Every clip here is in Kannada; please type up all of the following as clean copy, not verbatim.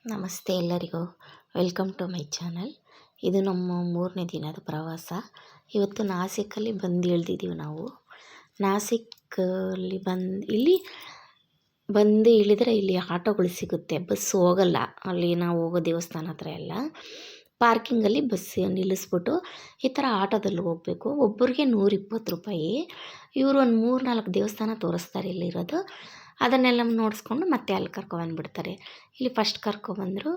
ನಮಸ್ತೆ ಎಲ್ಲರಿಗೂ. Welcome to my channel. ಇದು ನಮ್ಮ 3ನೇ ದಿನದ ಪ್ರವಾಸ. ಇವತ್ತು ನಾಸಿಕಲ್ಲಿ ಬಂದು ಇಳಿದಿದ್ದೀವಿ ನಾವು. ನಾಸಿಕಲ್ಲಿ ಇಲ್ಲಿ ಬಂದು ಇಳಿದರೆ ಇಲ್ಲಿ ಆಟೋಗಳು ಸಿಗುತ್ತೆ, ಬಸ್ ಹೋಗಲ್ಲ. ಅಲ್ಲಿ ನಾವು ಹೋಗೋ ದೇವಸ್ಥಾನ ಹತ್ರ ಎಲ್ಲ ಪಾರ್ಕಿಂಗಲ್ಲಿ ಬಸ್ ನಿಲ್ಲಿಸ್ಬಿಟ್ಟು ಈ ಥರ ಆಟೋದಲ್ಲಿ ಹೋಗಬೇಕು. ಒಬ್ಬರಿಗೆ 120 ರೂಪಾಯಿ. ಇವರು ಒಂದು 3-4 ದೇವಸ್ಥಾನ ತೋರಿಸ್ತಾರೆ ಇಲ್ಲಿರೋದು. ಅದನ್ನೆಲ್ಲ ನೋಡಿಸ್ಕೊಂಡು ಮತ್ತೆ ಅಲ್ಲಿ ಕರ್ಕೊಬಂದುಬಿಡ್ತಾರೆ. ಇಲ್ಲಿ ಫಸ್ಟ್ ಕರ್ಕೊಬಂದರು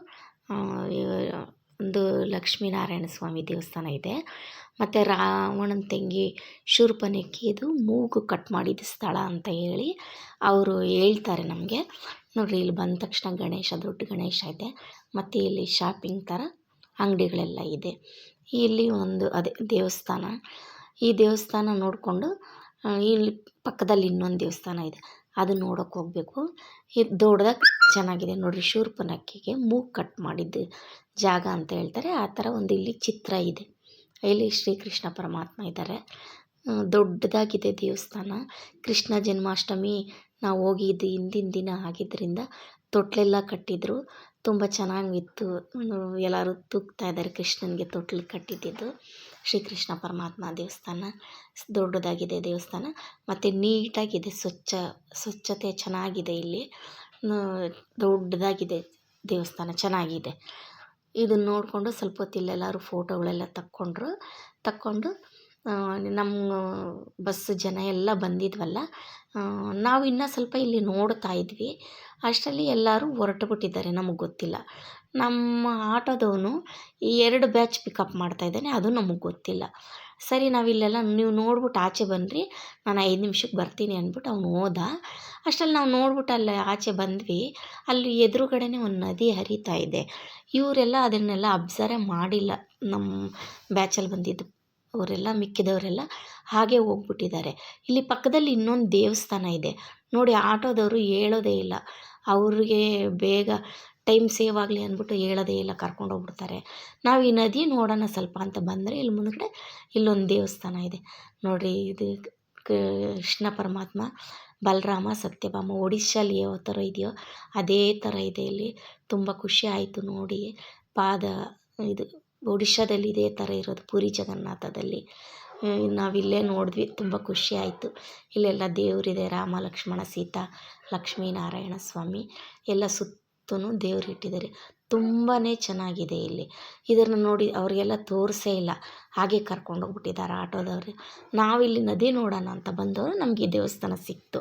ಒಂದು ಲಕ್ಷ್ಮೀನಾರಾಯಣ ಸ್ವಾಮಿ ದೇವಸ್ಥಾನ ಇದೆ. ಮತ್ತು ರಾವಣನ ತಂಗಿ ಶೂರ್ಪನಖಿದು ಮೂಗು ಕಟ್ ಮಾಡಿದ ಸ್ಥಳ ಅಂತ ಹೇಳಿ ಅವರು ಹೇಳ್ತಾರೆ ನಮಗೆ. ನೋಡಿರಿ, ಇಲ್ಲಿ ಬಂದ ತಕ್ಷಣ ದೊಡ್ಡ ಗಣೇಶ ಇದೆ. ಮತ್ತು ಇಲ್ಲಿ ಶಾಪಿಂಗ್ ಥರ ಅಂಗಡಿಗಳೆಲ್ಲ ಇದೆ. ಇಲ್ಲಿ ಒಂದು ದೇವಸ್ಥಾನ. ಈ ದೇವಸ್ಥಾನ ನೋಡಿಕೊಂಡು ಇಲ್ಲಿ ಪಕ್ಕದಲ್ಲಿ ಇನ್ನೊಂದು ದೇವಸ್ಥಾನ ಇದೆ, ಅದು ನೋಡೋಕೆ ಹೋಗಬೇಕು. ಇದು ದೊಡ್ಡದಾಗಿ ಚೆನ್ನಾಗಿದೆ ನೋಡಿರಿ. ಶೂರ್ಪನಖಿಗೆ ಮೂಗು ಕಟ್ ಮಾಡಿದ್ದು ಜಾಗ ಅಂತ ಹೇಳ್ತಾರೆ. ಆ ಥರ ಒಂದು ಇಲ್ಲಿ ಚಿತ್ರ ಇದೆ. ಇಲ್ಲಿ ಶ್ರೀಕೃಷ್ಣ ಪರಮಾತ್ಮ ಇದ್ದಾರೆ. ದೊಡ್ಡದಾಗಿದೆ ದೇವಸ್ಥಾನ. ಕೃಷ್ಣ ಜನ್ಮಾಷ್ಟಮಿ ನಾವು ಹೋಗಿದ್ದು ಹಿಂದಿನ ದಿನ ಆಗಿದ್ದರಿಂದ ತೊಟ್ಲೆಲ್ಲ ಕಟ್ಟಿದ್ರು. ತುಂಬ ಚೆನ್ನಾಗಿತ್ತು. ಎಲ್ಲರೂ ತೂಗ್ತಾ ಇದ್ದಾರೆ. ಕೃಷ್ಣನಿಗೆ ತೊಟ್ಲು ಕಟ್ಟಿದ್ದು ಶ್ರೀಕೃಷ್ಣ ಪರಮಾತ್ಮ ದೇವಸ್ಥಾನ. ದೊಡ್ಡದಾಗಿದೆ ದೇವಸ್ಥಾನ ಮತ್ತು ನೀಟಾಗಿದೆ. ಸ್ವಚ್ಛತೆ ಚೆನ್ನಾಗಿದೆ. ಇಲ್ಲಿ ದೊಡ್ಡದಾಗಿದೆ ದೇವಸ್ಥಾನ, ಚೆನ್ನಾಗಿದೆ. ಇದನ್ನು ನೋಡಿಕೊಂಡು ಸ್ವಲ್ಪ ಹೊತ್ತಿಲ್ಲೆಲ್ಲರೂ ಫೋಟೋಗಳೆಲ್ಲ ತಕ್ಕೊಂಡು ನಮ್ಮ ಬಸ್ ಜನ ಎಲ್ಲ ಬಂದಿದ್ವಲ್ಲ, ನಾವು ಇನ್ನೂ ಸ್ವಲ್ಪ ಇಲ್ಲಿ ನೋಡ್ತಾ ಇದ್ವಿ. ಅಷ್ಟರಲ್ಲಿ ಎಲ್ಲರೂ ಹೊರಟುಬಿಟ್ಟಿದ್ದಾರೆ, ನಮಗೆ ಗೊತ್ತಿಲ್ಲ. ನಮ್ಮ ಆಟೋದವನು 2 ಬ್ಯಾಚ್ ಪಿಕಪ್ ಮಾಡ್ತಾಯಿದ್ದಾನೆ, ಅದು ನಮಗೆ ಗೊತ್ತಿಲ್ಲ. ಸರಿ, ನಾವಿಲ್ಲೆಲ್ಲ ನೀವು ನೋಡ್ಬಿಟ್ಟು ಆಚೆ ಬನ್ನಿರಿ, ನಾನು 5 ನಿಮಿಷಕ್ಕೆ ಬರ್ತೀನಿ ಅಂದ್ಬಿಟ್ಟು ಅವನು ಹೋದ. ಅಷ್ಟರಲ್ಲಿ ನಾವು ನೋಡ್ಬಿಟ್ಟು ಅಲ್ಲೇ ಆಚೆ ಬಂದ್ವಿ. ಅಲ್ಲಿ ಎದುರುಗಡೆನೇ ಒಂದು ನದಿ ಹರಿತಾ ಇದೆ. ಇವರೆಲ್ಲ ಅದನ್ನೆಲ್ಲ ಅಬ್ಸರ್ವೇ ಮಾಡಿಲ್ಲ. ನಮ್ಮ ಬ್ಯಾಚಲ್ಲಿ ಬಂದಿದ್ದು ಅವರೆಲ್ಲ, ಮಿಕ್ಕಿದವರೆಲ್ಲ ಹಾಗೆ ಹೋಗ್ಬಿಟ್ಟಿದ್ದಾರೆ. ಇಲ್ಲಿ ಪಕ್ಕದಲ್ಲಿ ಇನ್ನೊಂದು ದೇವಸ್ಥಾನ ಇದೆ ನೋಡಿ. ಆಟೋದವರು ಹೇಳೋದೇ ಇಲ್ಲ. ಅವ್ರಿಗೆ ಬೇಗ ಟೈಮ್ ಸೇವ್ ಆಗಲಿ ಅಂದ್ಬಿಟ್ಟು ಹೇಳೋದೇ ಇಲ್ಲ, ಕರ್ಕೊಂಡು ಹೋಗ್ಬಿಡ್ತಾರೆ. ನಾವು ಈ ನದಿ ನೋಡೋಣ ಸ್ವಲ್ಪ ಅಂತ ಬಂದರೆ ಇಲ್ಲಿ ಮುಂದ್ಗಡೆ ಇಲ್ಲೊಂದು ದೇವಸ್ಥಾನ ಇದೆ ನೋಡಿರಿ. ಇದು ಕೃಷ್ಣ ಪರಮಾತ್ಮ, ಬಲರಾಮ, ಸತ್ಯಭಾಮ ಒಡಿಶಾಲಿ ಯಾವ ಥರ ಇದೆಯೋ ಅದೇ ಥರ ಇದೆ. ಇಲ್ಲಿ ತುಂಬ ಖುಷಿ ಆಯಿತು ನೋಡಿ. ಇದು ಒಡಿಶಾದಲ್ಲಿ ಇದೇ ಥರ ಇರೋದು, ಪುರಿ ಜಗನ್ನಾಥದಲ್ಲಿ. ನಾವಿಲ್ಲೇ ನೋಡಿದ್ವಿ, ತುಂಬ ಖುಷಿ ಆಯಿತು. ಇಲ್ಲೆಲ್ಲ ದೇವರಿದೆ, ರಾಮ ಲಕ್ಷ್ಮಣ ಸೀತಾ ಲಕ್ಷ್ಮೀನಾರಾಯಣ ಸ್ವಾಮಿ ಎಲ್ಲ ಸುತ್ತೂ ದೇವ್ರು ಇಟ್ಟಿದ್ದಾರೆ. ತುಂಬಾ ಚೆನ್ನಾಗಿದೆ ಇಲ್ಲಿ. ಇದನ್ನು ನೋಡಿ ಅವ್ರಿಗೆಲ್ಲ ತೋರಿಸೇ ಇಲ್ಲ, ಹಾಗೆ ಕರ್ಕೊಂಡೋಗ್ಬಿಟ್ಟಿದ್ದಾರೆ ಆಟೋದವ್ರು. ನಾವಿಲ್ಲಿ ನದಿ ನೋಡೋಣ ಅಂತ ಬಂದವರು ನಮಗೆ ಈ ದೇವಸ್ಥಾನ ಸಿಕ್ತು.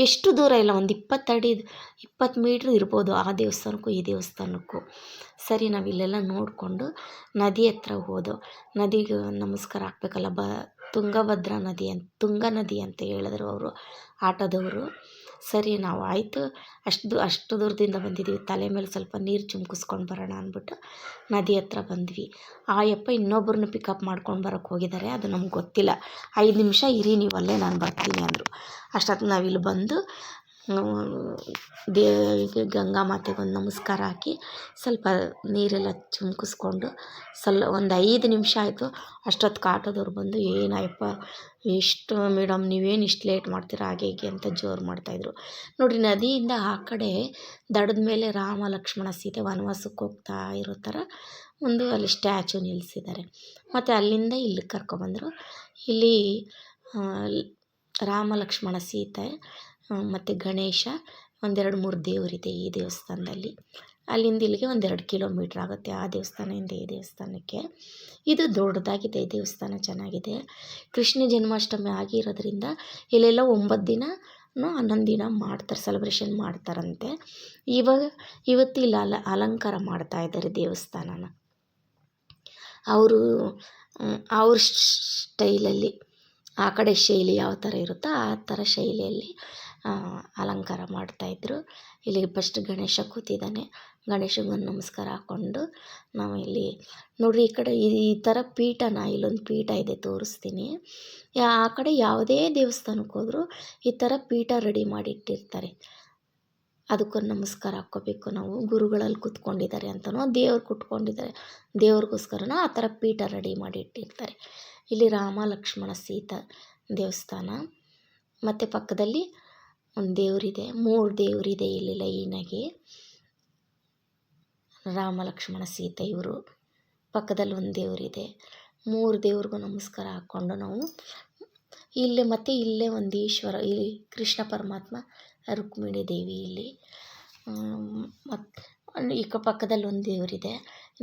ಎಷ್ಟು ದೂರ ಇಲ್ಲ, ಒಂದು 20 ಮೀಟ್ರ್ ಇರ್ಬೋದು ಆ ದೇವಸ್ಥಾನಕ್ಕೂ ಈ ದೇವಸ್ಥಾನಕ್ಕೂ. ಸರಿ, ನಾವಿಲ್ಲೆಲ್ಲ ನೋಡಿಕೊಂಡು ನದಿ ಹತ್ರ ಹೋದೋ. ನದಿಗೆ ನಮಸ್ಕಾರ ಹಾಕ್ಬೇಕಲ್ಲ, ತುಂಗಭದ್ರಾ ನದಿ ತುಂಗ ನದಿ ಅಂತ ಹೇಳಿದ್ರು ಅವರು ಆಟೋದವರು. ಸರಿ, ನಾವು ಆಯಿತು, ಅಷ್ಟು ದೂರದಿಂದ ಬಂದಿದ್ದೀವಿ, ತಲೆ ಮೇಲೆ ಸ್ವಲ್ಪ ನೀರು ಚಿಮ್ಕಿಸ್ಕೊಂಡು ಬರೋಣ ಅಂದ್ಬಿಟ್ಟು ನದಿ ಹತ್ರ ಬಂದ್ವಿ. ಆಯಪ್ಪ ಇನ್ನೊಬ್ಬರನ್ನ ಪಿಕಪ್ ಮಾಡ್ಕೊಂಡು ಬರೋಕ್ಕೆ ಹೋಗಿದ್ದಾರೆ, ಅದು ನಮ್ಗೆ ಗೊತ್ತಿಲ್ಲ. 5 ನಿಮಿಷ ಇರಿ ನೀವು ಅಲ್ಲೇ, ನಾನು ಬರ್ತೀನಿ ಅಂದರು. ಅಷ್ಟೊತ್ತು ನಾವಿಲ್ಲಿ ಬಂದು ಗಂಗಾ ಮಾತೆಗೊಂದು ನಮಸ್ಕಾರ ಹಾಕಿ ಸ್ವಲ್ಪ ನೀರೆಲ್ಲ ಚಿಮ್ಕಿಸ್ಕೊಂಡು ಒಂದು 5 ನಿಮಿಷ ಆಯಿತು. ಅಷ್ಟೊತ್ತಿಗೆ ಆಟೋದವ್ರು ಬಂದು, ಏನಯ್ಯಪ್ಪ ಎಷ್ಟು ಮೇಡಮ್ ನೀವೇನು ಇಷ್ಟು ಲೇಟ್ ಮಾಡ್ತೀರಾ ಹಾಗೆ ಹೀಗೆ ಅಂತ ಜೋರು ಮಾಡ್ತಾಯಿದ್ರು ನೋಡಿರಿ. ನದಿಯಿಂದ ಆ ಕಡೆ ದಡದ ಮೇಲೆ ರಾಮ ಲಕ್ಷ್ಮಣ ಸೀತೆ ವನವಾಸಕ್ಕೆ ಹೋಗ್ತಾ ಇರೋ ಥರ ಒಂದು ಅಲ್ಲಿ ಸ್ಟ್ಯಾಚು ನಿಲ್ಲಿಸಿದ್ದಾರೆ. ಮತ್ತು ಅಲ್ಲಿಂದ ಇಲ್ಲಿಗೆ ಕರ್ಕೊಬಂದರು. ಇಲ್ಲಿ ರಾಮ ಲಕ್ಷ್ಮಣ ಸೀತೆ ಮತ್ತು ಗಣೇಶ, 1-2-3 ದೇವರಿದೆ ಈ ದೇವಸ್ಥಾನದಲ್ಲಿ. ಅಲ್ಲಿಂದ ಇಲ್ಲಿಗೆ 1-2 ಕಿಲೋಮೀಟ್ರ್ ಆಗುತ್ತೆ, ಆ ದೇವಸ್ಥಾನದಿಂದ ಈ ದೇವಸ್ಥಾನಕ್ಕೆ. ಇದು ದೊಡ್ಡದಾಗಿದೆ ದೇವಸ್ಥಾನ, ಚೆನ್ನಾಗಿದೆ. ಕೃಷ್ಣ ಜನ್ಮಾಷ್ಟಮಿ ಆಗಿರೋದ್ರಿಂದ ಇಲ್ಲೆಲ್ಲ 9 ದಿನ 11 ದಿನ ಮಾಡ್ತಾರೆ, ಸೆಲೆಬ್ರೇಷನ್ ಮಾಡ್ತಾರಂತೆ. ಇವತ್ತು ಇಲ್ಲಿ ಅಲಂಕಾರ ಮಾಡ್ತಾಯಿದ್ದಾರೆ ದೇವಸ್ಥಾನನ. ಅವ್ರ ಸ್ಟೈಲಲ್ಲಿ, ಆ ಕಡೆ ಶೈಲಿ ಯಾವ ಥರ ಇರುತ್ತೋ ಆ ಥರ ಶೈಲಿಯಲ್ಲಿ ಅಲಂಕಾರ ಮಾಡ್ತಾಯಿದ್ರು. ಇಲ್ಲಿ ಫಸ್ಟ್ ಗಣೇಶ ಕೂತಿದ್ದಾನೆ. ಗಣೇಶಗೊಂದು ನಮಸ್ಕಾರ ಹಾಕ್ಕೊಂಡು ನಾವು ಇಲ್ಲಿ ನೋಡಿರಿ, ಈ ಕಡೆ ಈ ಥರ ಪೀಠನ, ಇಲ್ಲೊಂದು ಪೀಠ ಇದೆ ತೋರಿಸ್ತೀನಿ. ಆ ಕಡೆ ಯಾವುದೇ ದೇವಸ್ಥಾನಕ್ಕೆ ಹೋದರೂ ಈ ಥರ ಪೀಠ ರೆಡಿ ಮಾಡಿಟ್ಟಿರ್ತಾರೆ. ಅದಕ್ಕೊಂದು ನಮಸ್ಕಾರ ಹಾಕ್ಕೋಬೇಕು ನಾವು. ಗುರುಗಳಲ್ಲಿ ಕೂತ್ಕೊಂಡಿದ್ದಾರೆ ಅಂತನೋ, ದೇವ್ರು ಕೂತ್ಕೊಂಡಿದ್ದಾರೆ ದೇವ್ರಿಗೋಸ್ಕರನೋ ಆ ಥರ ಪೀಠ ರೆಡಿ ಮಾಡಿ ಇಟ್ಟಿರ್ತಾರೆ. ಇಲ್ಲಿ ರಾಮ ಲಕ್ಷ್ಮಣ ಸೀತಾ ದೇವಸ್ಥಾನ, ಮತ್ತು ಪಕ್ಕದಲ್ಲಿ ಒಂದು ದೇವರಿದೆ, 3 ದೇವರಿದೆ ಇಲ್ಲಿ ಲೈನಾಗಿ. ರಾಮ ಲಕ್ಷ್ಮಣ ಸೀತೆ ಇವರು. ಪಕ್ಕದಲ್ಲಿ ಒಂದು ದೇವರಿದೆ. 3 ದೇವ್ರಿಗೂ ನಮಸ್ಕಾರ ಹಾಕ್ಕೊಂಡು ನಾವು ಇಲ್ಲೇ ಮತ್ತು ಇಲ್ಲೇ ಒಂದು ಈಶ್ವರ, ಇಲ್ಲಿ ಕೃಷ್ಣ ಪರಮಾತ್ಮ, ರುಕ್ಮಿಣಿ ದೇವಿ ಇಲ್ಲಿ. ಮತ್ತು ಈಗ ಪಕ್ಕದಲ್ಲಿ ಒಂದು ದೇವರಿದೆ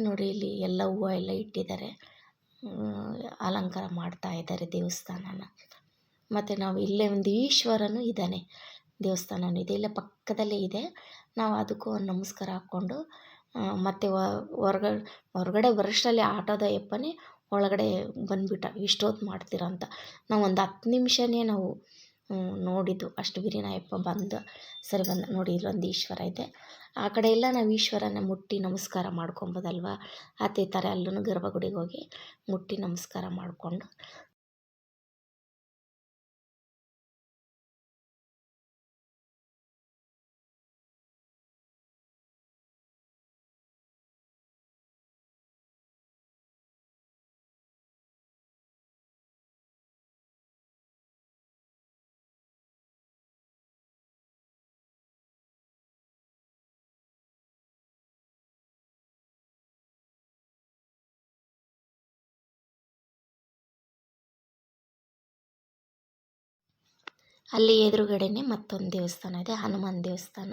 ನೋಡಿ. ಇಲ್ಲಿ ಎಲ್ಲ ಹೂವು ಎಲ್ಲ ಇಟ್ಟಿದ್ದಾರೆ, ಅಲಂಕಾರ ಮಾಡ್ತಾ ಇದ್ದಾರೆ ದೇವಸ್ಥಾನನ. ಮತ್ತು ನಾವು ಇಲ್ಲೇ ಒಂದು ಈಶ್ವರನೂ ಇದ್ದಾನೆ, ದೇವಸ್ಥಾನನೂ ಇದೆ, ಇಲ್ಲೇ ಪಕ್ಕದಲ್ಲೇ ಇದೆ. ನಾವು ಅದಕ್ಕೂ ಒಂದು ನಮಸ್ಕಾರ ಹಾಕ್ಕೊಂಡು ಮತ್ತು ಹೊರಗಡೆ ಬರೋಷ್ಟರಲ್ಲಿ ಆಟೋದ ಯಪ್ಪನೇ ಒಳಗಡೆ ಬಂದುಬಿಟ್ಟ. ಇಷ್ಟೊತ್ತು ಮಾಡ್ತೀರ ಅಂತ ನಾವು ಒಂದು 10 ನಿಮಿಷನೇ ನಾವು ನೋಡಿದ್ದು. ಅಷ್ಟು ಬಿರಿನಾಯಪ್ಪ ಸರಿ ಬಂದ ನೋಡಿ. ಇಲ್ಲೊಂದು ಈಶ್ವರ ಇದೆ. ಆ ಕಡೆ ಎಲ್ಲ ನಾವು ಈಶ್ವರನ ಮುಟ್ಟಿ ನಮಸ್ಕಾರ ಮಾಡ್ಕೊಬೋದಲ್ವ. ಅದೇ ಥರ ಅಲ್ಲೂ ಗರ್ಭಗುಡಿಗೆ ಹೋಗಿ ಮುಟ್ಟಿ ನಮಸ್ಕಾರ ಮಾಡಿಕೊಂಡು ಅಲ್ಲಿ ಎದುರುಗಡೆನೇ ಮತ್ತೊಂದು ದೇವಸ್ಥಾನ ಇದೆ, ಹನುಮಾನ್ ದೇವಸ್ಥಾನ.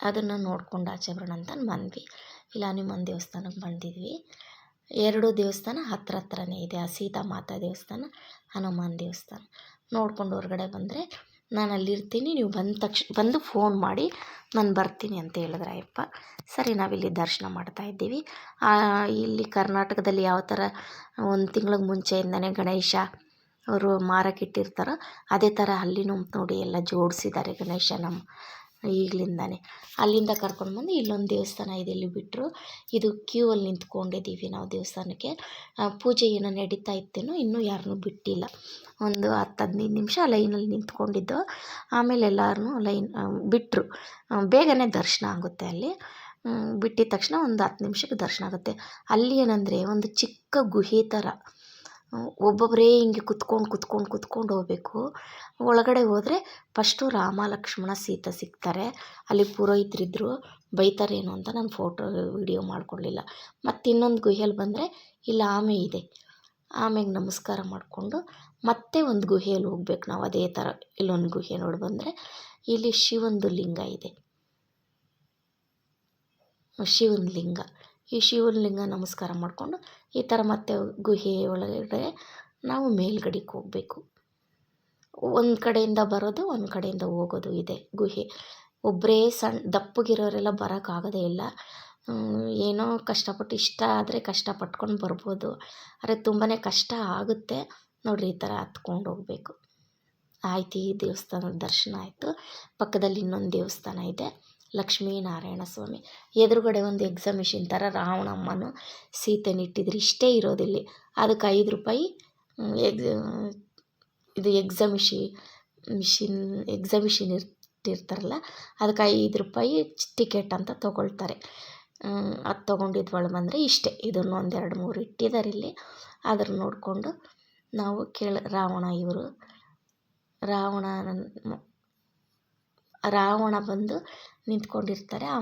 ಅದನ್ನು ನೋಡ್ಕೊಂಡು ಆಚೆ ಬರೋಣ ಅಂತ ಬಂದ್ವಿ. ಇಲ್ಲ ಹನುಮಾನ್ ದೇವಸ್ಥಾನಕ್ಕೆ ಬಂದಿದ್ವಿ. 2 ದೇವಸ್ಥಾನ ಹತ್ರನೇ ಇದೆ. ಆ ಸೀತಾ ಮಾತಾ ದೇವಸ್ಥಾನ, ಹನುಮಾನ್ ದೇವಸ್ಥಾನ ನೋಡ್ಕೊಂಡು ಹೊರಗಡೆ ಬಂದರೆ ನಾನು ಅಲ್ಲಿರ್ತೀನಿ, ನೀವು ಬಂದು ಫೋನ್ ಮಾಡಿ ನಾನು ಬರ್ತೀನಿ ಅಂತ ಹೇಳಿದ್ರೆ ಅಯ್ಯಪ್ಪ. ಸರಿ, ನಾವಿಲ್ಲಿ ದರ್ಶನ ಮಾಡ್ತಾಯಿದ್ದೀವಿ. ಇಲ್ಲಿ ಕರ್ನಾಟಕದಲ್ಲಿ ಯಾವ ಥರ 1 ತಿಂಗಳಿಗೆ ಮುಂಚೆಯಿಂದನೇ ಗಣೇಶ ಅವರು ಮಾರಕ್ಕಿಟ್ಟಿರ್ತಾರೋ ಅದೇ ಥರ ಅಲ್ಲಿನೂ ನೋಡಿ ಎಲ್ಲ ಜೋಡಿಸಿದ್ದಾರೆ ಗಣೇಶನ ಈಗಲಿಂದಾನೆ. ಅಲ್ಲಿಂದ ಕರ್ಕೊಂಡು ಇಲ್ಲೊಂದು ದೇವಸ್ಥಾನ ಇದೆ, ಇಲ್ಲಿ ಬಿಟ್ಟರು. ಇದು ಕ್ಯೂ ಅಲ್ಲಿ ನಿಂತ್ಕೊಂಡಿದ್ದೀವಿ ನಾವು ದೇವಸ್ಥಾನಕ್ಕೆ. ಪೂಜೆ ಏನೋ ನಡೀತಾ ಇತ್ತೇನೋ, ಇನ್ನೂ ಯಾರನ್ನೂ ಬಿಟ್ಟಿಲ್ಲ. ಒಂದು 10-15 ನಿಮಿಷ ಲೈನಲ್ಲಿ ನಿಂತ್ಕೊಂಡಿದ್ದು. ಆಮೇಲೆ ಎಲ್ಲರೂ ಲೈನ್ ಬಿಟ್ಟರು. ಬೇಗನೆ ದರ್ಶನ ಆಗುತ್ತೆ ಅಲ್ಲಿ. ಬಿಟ್ಟಿದ ತಕ್ಷಣ ಒಂದು 10 ನಿಮಿಷಕ್ಕೆ ದರ್ಶನ ಆಗುತ್ತೆ. ಅಲ್ಲಿ ಏನಂದರೆ ಒಂದು ಚಿಕ್ಕ ಗುಹೆ ಥರ, ಒಬ್ಬೊಬ್ಬರೇ ಹಿಂಗೆ ಕುತ್ಕೊಂಡು ಹೋಗಬೇಕು. ಒಳಗಡೆ ಹೋದರೆ ಫಸ್ಟು ರಾಮ ಲಕ್ಷ್ಮಣ ಸೀತೆ ಸಿಗ್ತಾರೆ. ಅಲ್ಲಿ ಪುರೋಹಿತರಿದ್ದರು, ಬೈತಾರೇನೋ ಅಂತ ನಾನು ಫೋಟೋ ವಿಡಿಯೋ ಮಾಡ್ಕೊಳ್ಳಿಲ್ಲ. ಮತ್ತು ಇನ್ನೊಂದು ಗುಹೆಯಲ್ಲಿ ಬಂದರೆ ಇಲ್ಲಿ ಆಮೆ ಇದೆ. ಆಮೆಗೆ ನಮಸ್ಕಾರ ಮಾಡಿಕೊಂಡು ಮತ್ತೆ ಒಂದು ಗುಹೆಯಲ್ಲಿ ಹೋಗ್ಬೇಕು ನಾವು. ಅದೇ ಥರ ಇಲ್ಲೊಂದು ಗುಹೆ ನೋಡಿ ಬಂದರೆ ಇಲ್ಲಿ ಶಿವಂದು ಲಿಂಗ ಇದೆ, ಶಿವನ ಲಿಂಗ. ಈ ಶಿವನ ಲಿಂಗ ನಮಸ್ಕಾರ ಮಾಡಿಕೊಂಡು ಈ ಥರ ಮತ್ತೆ ಗುಹೆ ಒಳಗಡೆ ನಾವು ಮೇಲ್ಗಡೆಗೆ ಹೋಗಬೇಕು. ಒಂದು ಕಡೆಯಿಂದ ಬರೋದು, ಒಂದು ಕಡೆಯಿಂದ ಹೋಗೋದು ಇದೆ ಗುಹೆ. ಒಬ್ಬರೇ ದಪ್ಪಗಿರೋರೆಲ್ಲ ಬರೋಕ್ಕಾಗೋದೇ ಇಲ್ಲ. ಏನೋ ಕಷ್ಟಪಟ್ಟು, ಇಷ್ಟ ಆದರೆ ಕಷ್ಟಪಟ್ಕೊಂಡು ಬರ್ಬೋದು. ಆದರೆ ತುಂಬಾ ಕಷ್ಟ ಆಗುತ್ತೆ ನೋಡಿರಿ. ಈ ಥರ ಹತ್ಕೊಂಡು ಹೋಗಬೇಕು. ಆಯ್ತು, ಈ ದೇವಸ್ಥಾನದ ದರ್ಶನ ಆಯಿತು. ಪಕ್ಕದಲ್ಲಿ ಇನ್ನೊಂದು ದೇವಸ್ಥಾನ ಇದೆ, ಲಕ್ಷ್ಮೀನಾರಾಯಣ ಸ್ವಾಮಿ. ಎದುರುಗಡೆ ಒಂದು ಎಕ್ಸಿಬಿಷನ್ ಥರ ರಾವಣಮ್ಮನು ಸೀತೆನಿಟ್ಟಿದ್ರು. ಇಷ್ಟೇ ಇರೋದಿಲ್ಲಿ. ಅದಕ್ಕೆ 5 ರೂಪಾಯಿ ಇದು ಎಕ್ಸಿಬಿಷನ್ ಇರ್ತಿರ್ತಾರಲ್ಲ, ಅದಕ್ಕೆ 5 ರೂಪಾಯಿ ಟಿಕೆಟ್ ಅಂತ ತೊಗೊಳ್ತಾರೆ. ಅದು ತೊಗೊಂಡಿದ್ದು ಬಂದರೆ ಇಷ್ಟೇ. ಇದನ್ನು 1, 2, 3 ಇಟ್ಟಿದ್ದಾರೆ ಇಲ್ಲಿ. ಅದ್ರ ನೋಡಿಕೊಂಡು ನಾವು ರಾವಣ ಬಂದು ನಿಂತ್ಕೊಂಡಿರ್ತಾರೆ. ಆ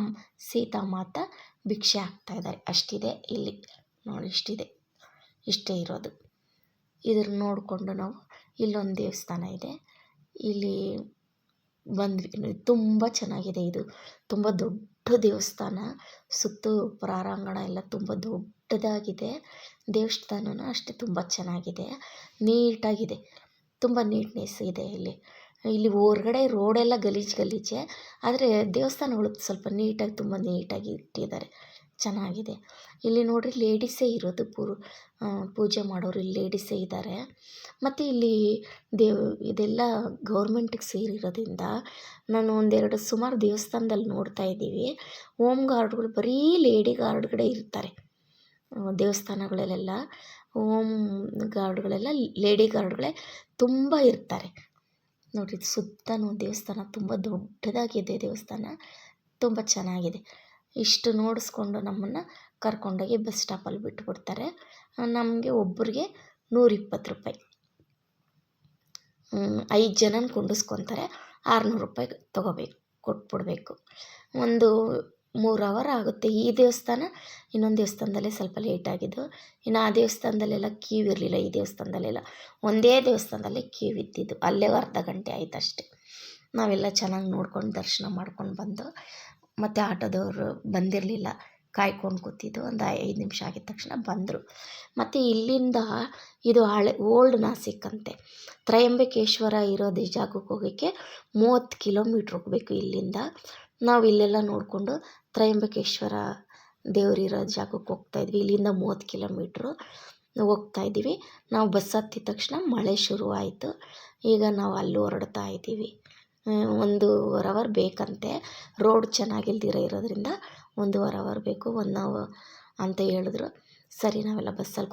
ಸೀತಾ ಮಾತಾ ಭಿಕ್ಷೆ ಹಾಕ್ತಾಯಿದ್ದಾರೆ. ಅಷ್ಟಿದೆ ಇಲ್ಲಿ ನೋಡಿ, ಇಷ್ಟೇ ಇರೋದು. ಇದ್ರ ನೋಡಿಕೊಂಡು ನಾವು ಇಲ್ಲೊಂದು ದೇವಸ್ಥಾನ ಇದೆ, ಇಲ್ಲಿ ಬಂದ್ವಿ. ತುಂಬ ಚೆನ್ನಾಗಿದೆ. ಇದು ತುಂಬ ದೊಡ್ಡ ದೇವಸ್ಥಾನ. ಸುತ್ತು ಪ್ರಾರಂಗಣ ಎಲ್ಲ ತುಂಬ ದೊಡ್ಡದಾಗಿದೆ. ದೇವಸ್ಥಾನನೂ ಅಷ್ಟೇ ತುಂಬ ಚೆನ್ನಾಗಿದೆ, ನೀಟಾಗಿದೆ. ತುಂಬ ನೀಟ್ನೆಸ್ ಇದೆ ಇಲ್ಲಿ. ಹೊರಗಡೆ ರೋಡೆಲ್ಲ ಗಲೀಜೆ, ಆದರೆ ದೇವಸ್ಥಾನಗಳು ಸ್ವಲ್ಪ ನೀಟಾಗಿ, ತುಂಬ ನೀಟಾಗಿ ಇಟ್ಟಿದ್ದಾರೆ. ಚೆನ್ನಾಗಿದೆ. ಇಲ್ಲಿ ನೋಡಿರಿ, ಲೇಡೀಸೇ ಇರೋದು. ಪೂಜೆ ಮಾಡೋರು ಇಲ್ಲಿ ಲೇಡೀಸೇ ಇದ್ದಾರೆ. ಮತ್ತು ಇಲ್ಲಿ ಇದೆಲ್ಲ ಗೌರ್ಮೆಂಟಿಗೆ ಸೇರಿರೋದ್ರಿಂದ ನಾನು ಸುಮಾರು ದೇವಸ್ಥಾನದಲ್ಲಿ ನೋಡ್ತಾ ಇದ್ದೀವಿ, ಹೋಮ್ ಗಾರ್ಡ್ಗಳು ಬರೀ ಲೇಡಿ ಗಾರ್ಡ್ಗಳೇ ಇರ್ತಾರೆ. ದೇವಸ್ಥಾನಗಳಲ್ಲೆಲ್ಲ ಹೋಮ್ ಗಾರ್ಡ್ಗಳೆಲ್ಲ ಲೇಡಿ ಗಾರ್ಡ್ಗಳೇ ತುಂಬ ಇರ್ತಾರೆ. ನೋಡಿರಿ, ಸುತ್ತಲೂ ದೇವಸ್ಥಾನ ತುಂಬ ದೊಡ್ಡದಾಗಿದೆ. ದೇವಸ್ಥಾನ ತುಂಬ ಚೆನ್ನಾಗಿದೆ. ಇಷ್ಟು ನೋಡಿಸ್ಕೊಂಡು ನಮ್ಮನ್ನು ಕರ್ಕೊಂಡೋಗಿ ಬಸ್ ಸ್ಟಾಪಲ್ಲಿ ಬಿಟ್ಬಿಡ್ತಾರೆ. ನಮಗೆ ಒಬ್ಬರಿಗೆ 120 ರೂಪಾಯಿ. 5 ಜನನ ಕುಂಡಿಸ್ಕೊತಾರೆ. 600 ರೂಪಾಯಿ ಕೊಟ್ಬಿಡ್ಬೇಕು. ಒಂದು 3 ಅವರ್ ಆಗುತ್ತೆ. ಈ ದೇವಸ್ಥಾನ ಇನ್ನೊಂದು ದೇವಸ್ಥಾನದಲ್ಲೇ ಸ್ವಲ್ಪ ಲೇಟಾಗಿದ್ದು. ಇನ್ನು ಆ ದೇವಸ್ಥಾನದಲ್ಲೆಲ್ಲ ಕ್ಯೂ ಇರಲಿಲ್ಲ. ಈ ದೇವಸ್ಥಾನದಲ್ಲೆಲ್ಲ ಒಂದೇ ದೇವಸ್ಥಾನದಲ್ಲಿ ಕ್ಯೂ ಇದ್ದಿದ್ದು. ಅಲ್ಲೇ ಅರ್ಧ ಗಂಟೆ ಆಯ್ತು ಅಷ್ಟೇ. ನಾವೆಲ್ಲ ಚೆನ್ನಾಗಿ ನೋಡ್ಕೊಂಡು ದರ್ಶನ ಮಾಡ್ಕೊಂಡು ಬಂದು, ಮತ್ತು ಆಟೋದವರು ಬಂದಿರಲಿಲ್ಲ, ಕಾಯ್ಕೊಂಡು ಕೂತಿದ್ದು. ಒಂದು 5 ನಿಮಿಷ ಆಗಿದ ತಕ್ಷಣ ಬಂದರು. ಮತ್ತು ಇಲ್ಲಿಂದ ಇದು ಓಲ್ಡ್ ನಾಸಿಕ್ ಅಂತೆ. ತ್ರಯಂಬಕೇಶ್ವರ ಇರೋದು ಜಾಗಕ್ಕೆ ಹೋಗೋಕ್ಕೆ 30 ಕಿಲೋಮೀಟ್ರ್ ಹೋಗಬೇಕು ಇಲ್ಲಿಂದ. ನಾವು ಇಲ್ಲೆಲ್ಲ ನೋಡಿಕೊಂಡು ತ್ರಯಂಬಕೇಶ್ವರ ದೇವರಿರೋ ಜಾಗಕ್ಕೆ ಹೋಗ್ತಾಯಿದ್ವಿ. ಇಲ್ಲಿಂದ 30 ಕಿಲೋಮೀಟ್ರು ಹೋಗ್ತಾಯಿದ್ದೀವಿ. ನಾವು ಬಸ್ ಹತ್ತಿದ ತಕ್ಷಣ ಮಳೆ ಶುರುವಾಯಿತು. ಈಗ ನಾವು ಅಲ್ಲಿ ಹೊರಡ್ತಾ ಇದ್ದೀವಿ. 1.5 ಅವರ್ ಬೇಕಂತೆ. ರೋಡ್ ಚೆನ್ನಾಗಿಲ್ದಿರೋ ಇರೋದ್ರಿಂದ 1.5 ಅವರ್ ಬೇಕು, 1 ಅವರ್ ಅಂತ ಹೇಳಿದ್ರು. ಸರಿ, ನಾವೆಲ್ಲ ಬಸ್ಸಲ್ಲಿ